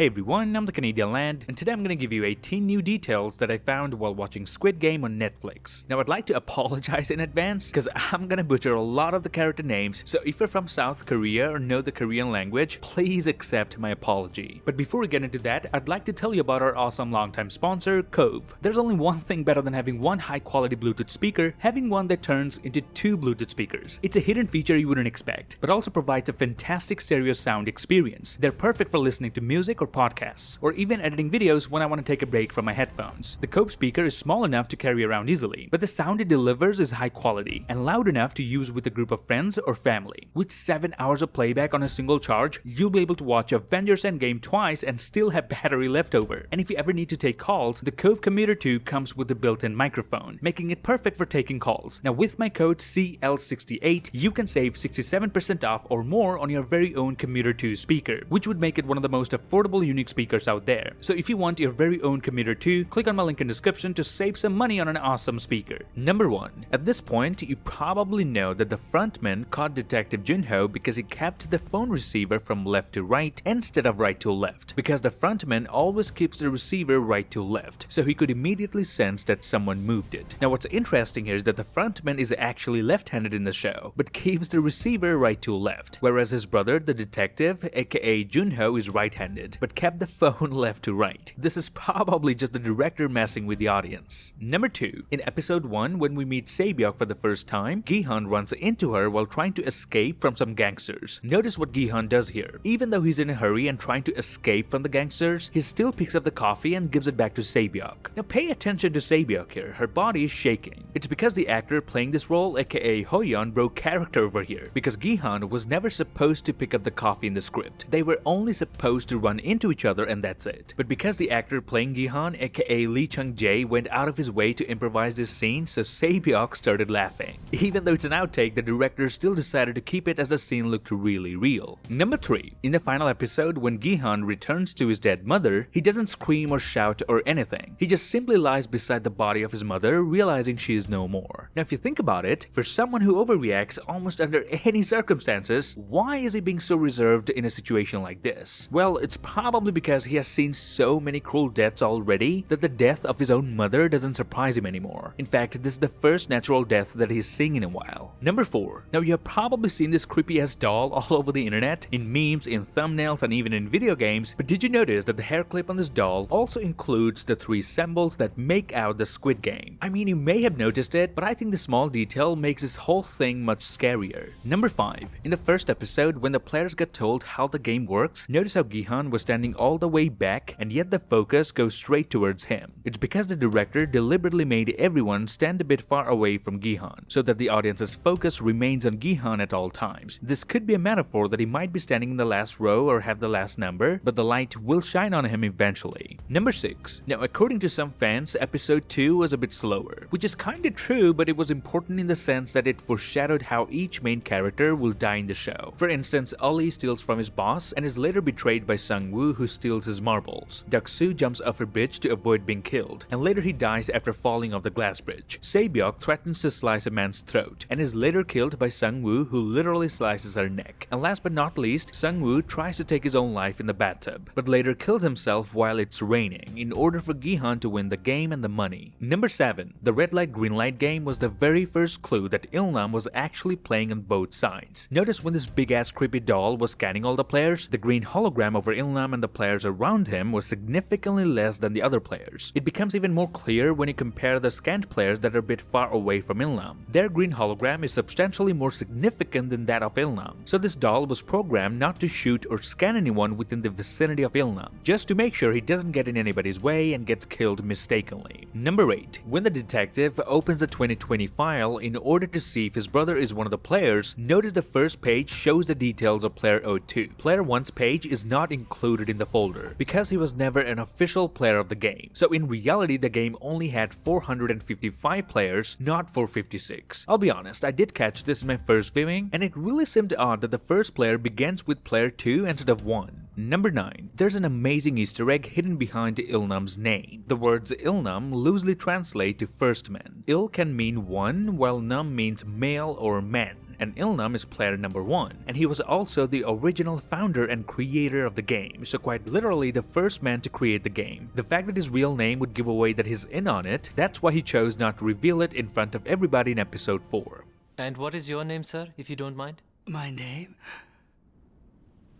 Hey everyone, I'm the Canadian Land, and today I'm gonna give you 18 new details that I found while watching Squid Game on Netflix. Now I'd like to apologize in advance, because I'm gonna butcher a lot of the character names, so if you're from South Korea or know the Korean language, please accept my apology. But before we get into that, I'd like to tell you about our awesome longtime sponsor, Cove. There's only one thing better than having one high-quality Bluetooth speaker, having one that turns into two Bluetooth speakers. It's a hidden feature you wouldn't expect, but also provides a fantastic stereo sound experience. They're perfect for listening to music or podcasts, or even editing videos when I want to take a break from my headphones. The Cove speaker is small enough to carry around easily, but the sound it delivers is high quality and loud enough to use with a group of friends or family. With 7 hours of playback on a single charge, you'll be able to watch Avengers Endgame twice and still have battery left over. And if you ever need to take calls, the Cove Commuter 2 comes with a built-in microphone, making it perfect for taking calls. Now with my code CL68, you can save 67% off or more on your very own Commuter 2 speaker, which would make it one of the most affordable unique speakers out there. So if you want your very own Commuter 2, click on my link in description to save some money on an awesome speaker. Number 1. At this point, you probably know that the frontman caught Detective Junho because he kept the phone receiver from left to right instead of right to left, because the frontman always keeps the receiver right to left, so he could immediately sense that someone moved it. Now what's interesting here is that the frontman is actually left-handed in the show, but keeps the receiver right to left, whereas his brother, the detective, aka Junho, is right-handed, but kept the phone left to right. This is probably just the director messing with the audience. Number 2. In episode 1, when we meet Saebyuk for the first time, Gihan runs into her while trying to escape from some gangsters. Notice what Gihan does here. Even though he's in a hurry and trying to escape from the gangsters, he still picks up the coffee and gives it back to Saebyuk. Now pay attention to Saebyuk here. Her body is shaking. It's because the actor playing this role, aka Hoyeon, broke character over here, because Gihan was never supposed to pick up the coffee in the script. They were only supposed to run into each other and that's it. But because the actor playing Gihan, aka Lee Chung-jae, went out of his way to improvise this scene, so Saebyuk started laughing. Even though it's an outtake, the director still decided to keep it as the scene looked really real. Number 3. In the final episode, when Gihan returns to his dead mother, he doesn't scream or shout or anything. He just simply lies beside the body of his mother, realizing she is no more. Now if you think about it, for someone who overreacts almost under any circumstances, why is he being so reserved in a situation like this? Well, it's probably because he has seen so many cruel deaths already that the death of his own mother doesn't surprise him anymore. In fact, this is the first natural death that he's seeing in a while. Number 4. Now you have probably seen this creepy ass doll all over the internet, in memes, in thumbnails, and even in video games, but did you notice that the hair clip on this doll also includes the 3 symbols that make out the Squid Game? I mean, you may have noticed it, but I think the small detail makes this whole thing much scarier. Number 5. In the first episode, when the players get told how the game works, notice how Gihan was standing all the way back and yet the focus goes straight towards him. It's because the director deliberately made everyone stand a bit far away from Gihan, so that the audience's focus remains on Gihan at all times. This could be a metaphor that he might be standing in the last row or have the last number, but the light will shine on him eventually. Number 6. Now according to some fans, episode 2 was a bit slower, which is kinda true, but it was important in the sense that it foreshadowed how each main character will die in the show. For instance, Ollie steals from his boss and is later betrayed by Sung-woo, who steals his marbles. Deok-soo jumps off a bridge to avoid being killed, and later he dies after falling off the glass bridge. Saebyuk threatens to slice a man's throat, and is later killed by Sung-woo, who literally slices her neck. And last but not least, Sung-woo tries to take his own life in the bathtub, but later kills himself while it's raining, in order for Gihan to win the game and the money. Number 7. The red light green light game was the very first clue that Ilnam was actually playing on both sides. Notice when this big ass creepy doll was scanning all the players, the green hologram over Ilnam and the players around him was significantly less than the other players. It becomes even more clear when you compare the scanned players that are a bit far away from Ilnam. Their green hologram is substantially more significant than that of Ilnam, so this doll was programmed not to shoot or scan anyone within the vicinity of Ilnam, just to make sure he doesn't get in anybody's way and gets killed mistakenly. Number 8. When the detective opens the 2020 file in order to see if his brother is one of the players, notice the first page shows the details of player 02. Player 1's page is not included in the folder because he was never an official player of the game. So in reality, the game only had 455 players, not 456. I'll be honest, I did catch this in my first viewing, and it really seemed odd that the first player begins with player 2 instead of 1. Number 9. There's an amazing Easter egg hidden behind Ilnam's name. The words Ilnam loosely translate to first man. Il can mean one, while Nam means male or man. and Ilnam is player number 1, and he was also the original founder and creator of the game, so quite literally the first man to create the game. The fact that his real name would give away that he's in on it, that's why he chose not to reveal it in front of everybody in episode 4. And what is your name, sir, if you don't mind? My name?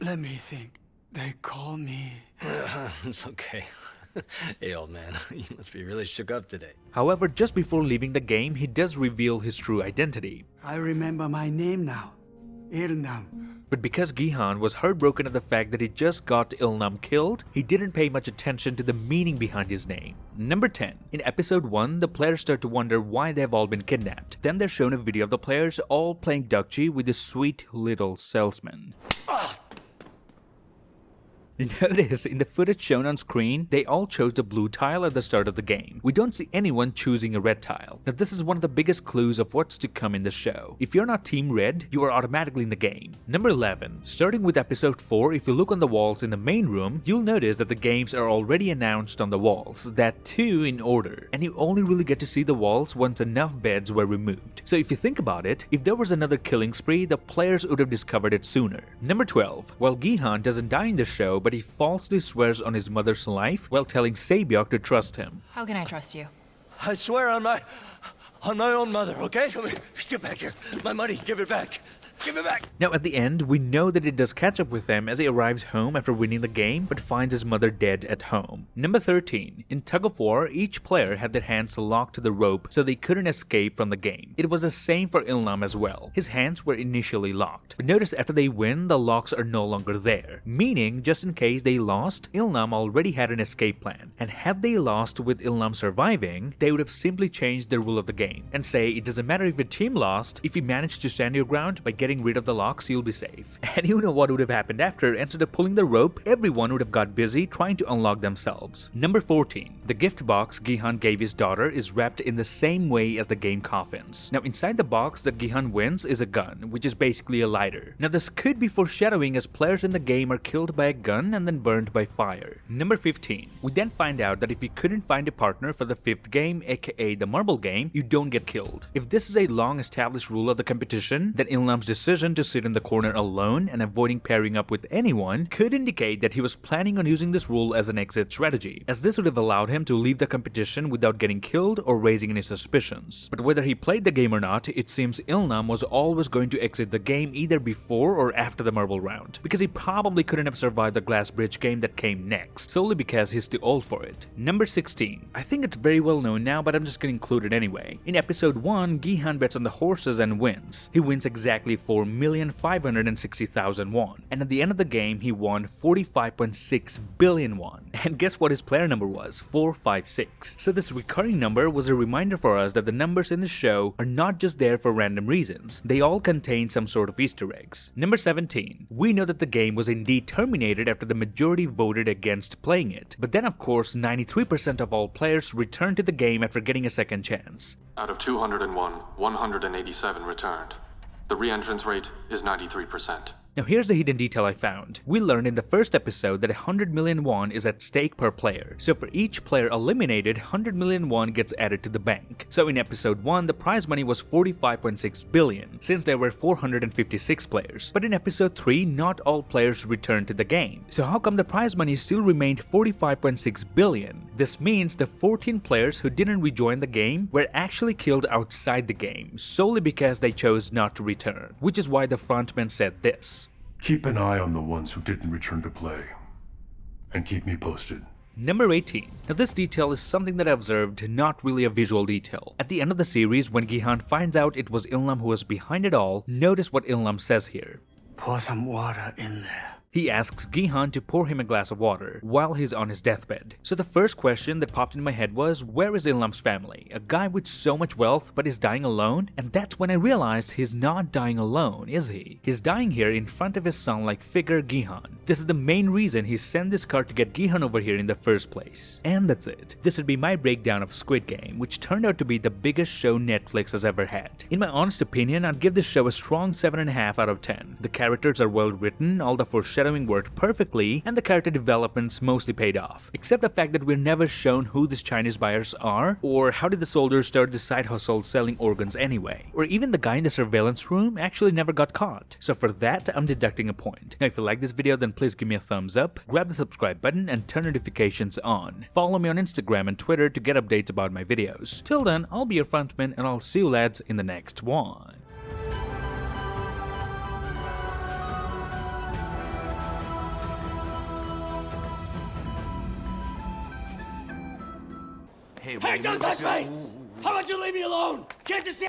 Let me think. They call me... It's okay. Hey, old man, you must be really shook up today. However, just before leaving the game, he does reveal his true identity. I remember my name now. Ilnam. But because Gihan was heartbroken at the fact that he just got Ilnam killed, he didn't pay much attention to the meaning behind his name. Number 10. In episode 1, the players start to wonder why they've all been kidnapped. Then they're shown a video of the players all playing Dakji with a sweet little salesman. Notice, in the footage shown on screen, they all chose the blue tile at the start of the game. We don't see anyone choosing a red tile. Now this is one of the biggest clues of what's to come in the show. If you're not team red, you are automatically in the game. Number 11. Starting with episode 4, if you look on the walls in the main room, you'll notice that the games are already announced on the walls, that too in order. And you only really get to see the walls once enough beds were removed. So if you think about it, if there was another killing spree, the players would have discovered it sooner. Number 12. While Gihan doesn't die in the show, but he falsely swears on his mother's life while telling Sabyok to trust him. How can I trust you? I swear on my own mother, okay? Come here, get back here. My money, give it back. Give it back! Now at the end, we know that it does catch up with him as he arrives home after winning the game, but finds his mother dead at home. Number 13. In Tug of War, each player had their hands locked to the rope so they couldn't escape from the game. It was the same for Ilnam as well. His hands were initially locked, but notice after they win, the locks are no longer there. Meaning, just in case they lost, Ilnam already had an escape plan. And had they lost with Ilnam surviving, they would have simply changed the rule of the game and say it doesn't matter if your team lost, if you managed to stand your ground by getting rid of the locks, you'll be safe. And you know what would have happened after? Instead of pulling the rope, everyone would have got busy trying to unlock themselves. Number 14. The gift box Gihan gave his daughter is wrapped in the same way as the game coffins. Now inside the box that Gihan wins is a gun, which is basically a lighter. Now this could be foreshadowing as players in the game are killed by a gun and then burned by fire. Number 15. We then find out that if you couldn't find a partner for the 5th game, aka the marble game, you don't get killed. If this is a long established rule of the competition, then Ilnam's decision to sit in the corner alone and avoiding pairing up with anyone could indicate that he was planning on using this rule as an exit strategy, as this would have allowed him to leave the competition without getting killed or raising any suspicions. But whether he played the game or not, it seems Ilnam was always going to exit the game either before or after the marble round, because he probably couldn't have survived the glass bridge game that came next, solely because he's too old for it. Number 16. I think it's very well known now, but I'm just gonna include it anyway. In episode 1, Gihan bets on the horses and wins. He wins exactly 4,560,000 won, and at the end of the game he won 45.6 billion won. And guess what his player number was? 456. So this recurring number was a reminder for us that the numbers in the show are not just there for random reasons, they all contain some sort of Easter eggs. Number 17. We know that the game was indeed terminated after the majority voted against playing it, but then of course 93% of all players returned to the game after getting a second chance. Out of 201, 187 returned. The re-entrance rate is 93%. Now here's the hidden detail I found. We learned in the first episode that 100 million won is at stake per player. So for each player eliminated, 100 million won gets added to the bank. So in episode 1, the prize money was 45.6 billion, since there were 456 players. But in episode 3, not all players returned to the game. So how come the prize money still remained 45.6 billion? This means the 14 players who didn't rejoin the game were actually killed outside the game, solely because they chose not to return. Which is why the frontman said this. Keep an eye on the ones who didn't return to play, and keep me posted. Number 18. Now this detail is something that I observed, not really a visual detail. At the end of the series, when Gihan finds out it was Ilnam who was behind it all, notice what Ilnam says here. Pour some water in there. He asks Gihan to pour him a glass of water while he's on his deathbed. So the first question that popped in my head was, where is Ilnam's family? A guy with so much wealth but is dying alone? And that's when I realized he's not dying alone, is he? He's dying here in front of his son-like figure Gihan. This is the main reason he sent this card to get Gihan over here in the first place. And that's it. This would be my breakdown of Squid Game, which turned out to be the biggest show Netflix has ever had. In my honest opinion, I'd give this show a strong 7.5 out of 10. The characters are well written, all the foreshadowing foreshadowing worked perfectly, and the character developments mostly paid off. Except the fact that we're never shown who these Chinese buyers are, or how did the soldiers start this side hustle selling organs anyway, or even the guy in the surveillance room actually never got caught. So for that, I'm deducting a point. Now if you like this video, then please give me a thumbs up, grab the subscribe button, and turn notifications on. Follow me on Instagram and Twitter to get updates about my videos. Till then, I'll be your frontman, and I'll see you lads in the next one. Hey, don't touch me! How about you leave me alone? Can't you see?